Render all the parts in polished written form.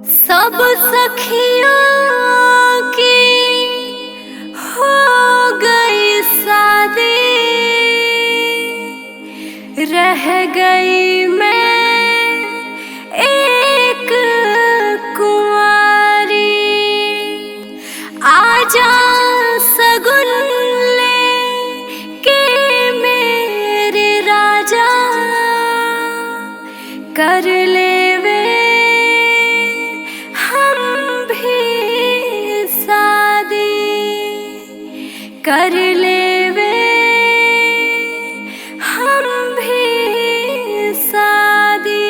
सब सखियों की हो गई शादी, रह गई मैं एक कुंवारी। आजा सगुन लेके मेरे राजा, कर ले वे हम भी शादी, कर ले वे हम भी शादी।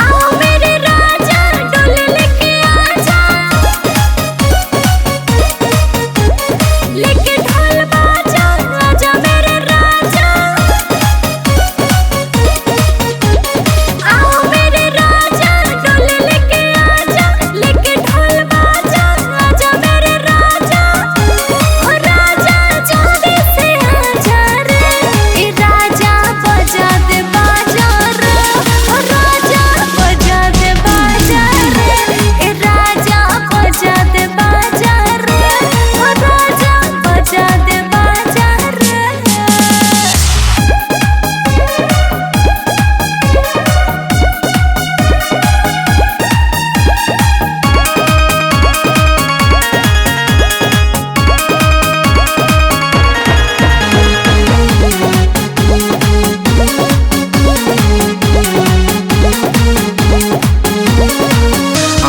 आओ मेरे राजा डोले लेके आजा, लेके ढोल बाजा, आजा मेरे राजा। आओ मेरे राजा डोले लेके आजा, लेके ढोल बाजा, आजा मेरे राजा। ओ राजा जल्दी से आजा रे, ए राजा बजा दे बाजा रे। ओ राजा बजा दे बाजा रे, ए राजा बजा दे बाजा रे। ओ राजा बजा दे बाजा रे।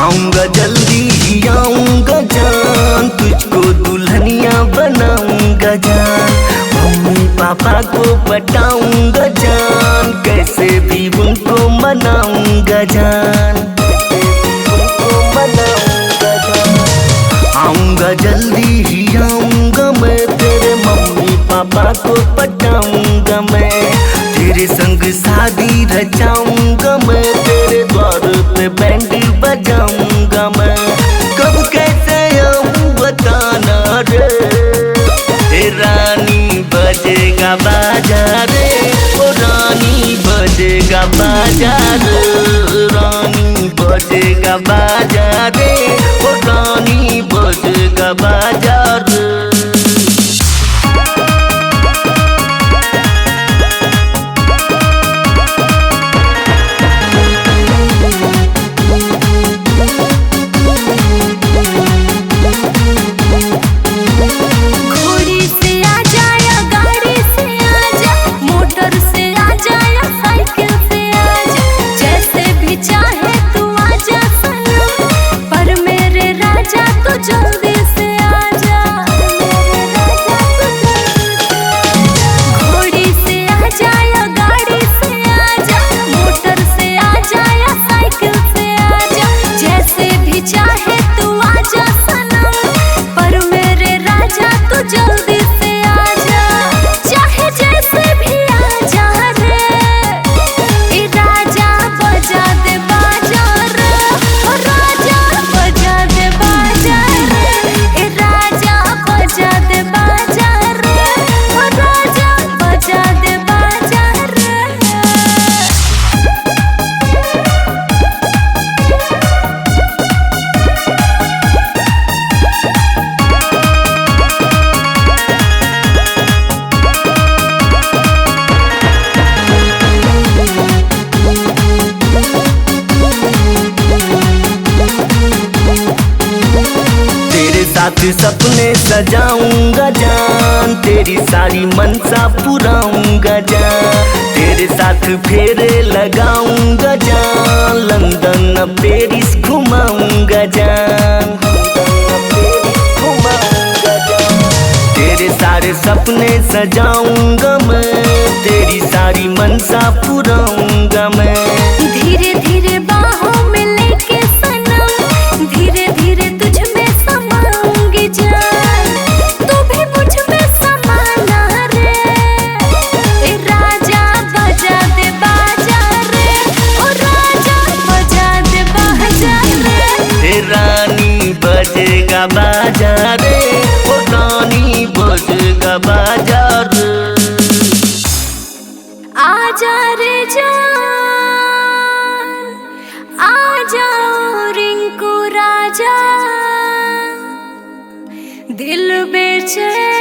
आऊंगा जल्दी ही आऊंगा जान, तुझको दुल्हनिया बनाऊंगा जान। मम्मी पापा को पटाऊंगा जान, कैसे भी उनको मनाऊंगा जान, उनको मनाऊंगा जान। आऊंगा जल्दी ही आऊंगा मैं, तेरे मम्मी पापा को पटाऊंगा मैं। तेरे संग शादी रचाऊंगा मैं, तेरे द्वार पे बैंड बजाऊंगा मैं। कब कैसे आऊं बताना रे, हे रानी बजेगा बाजा रे। ओ रानी बजेगा बाजा रे, रानी बजेगा बाजा रे। ओ रानी बजेगा बाजा रे। घोड़ी से आजा या गाड़ी से आजा, मोटर से आजा या साइकिल से आजा, जैसे भी चाहे तू आजा सनम, पर मेरे राजा तू जल्दी से आजा। घोड़ी से आजा या गाड़ी से आजा, मोटर से आजा या साइकिल से आजा, जैसे भी चाहे तू आजा सनम, पर मेरे राजा तू जल्दी से आजा। चाहे जैसे भी आजा रे, ए राजा बजा दे बाजा रे। ओ राजा बजा दे बाजा रे, ए राजा बजा दे बाजा रे। ओ राजा बजा दे बाजा रे। तेरे साथ सपने सजाऊंगा जान, तेरी सारी मनसा पुराऊंगा जान। तेरे साथ फेरे लगाऊंगा जान, लंदन पेरिस घुमाऊंगा जान, घुमाऊंगा जान। तेरे सारे सपने सजाऊंगा मैं, तेरी सारी मनसा पुराऊंगा मैं। धीरे धीरे बाहों में लेके सनम, धीरे धीरे तुझ में समाऊंगी जान, तू भी मुझ में समाना रे। ए राजा बजा दे बाजा रे, ओ राजा बजा दे बाजा रे। हे रानी बजेगा बाजा रे, ओ रानी बजेगा बाजा रे। आजा रे जान आ जाओ रिंकू राजा, दिल बेचैन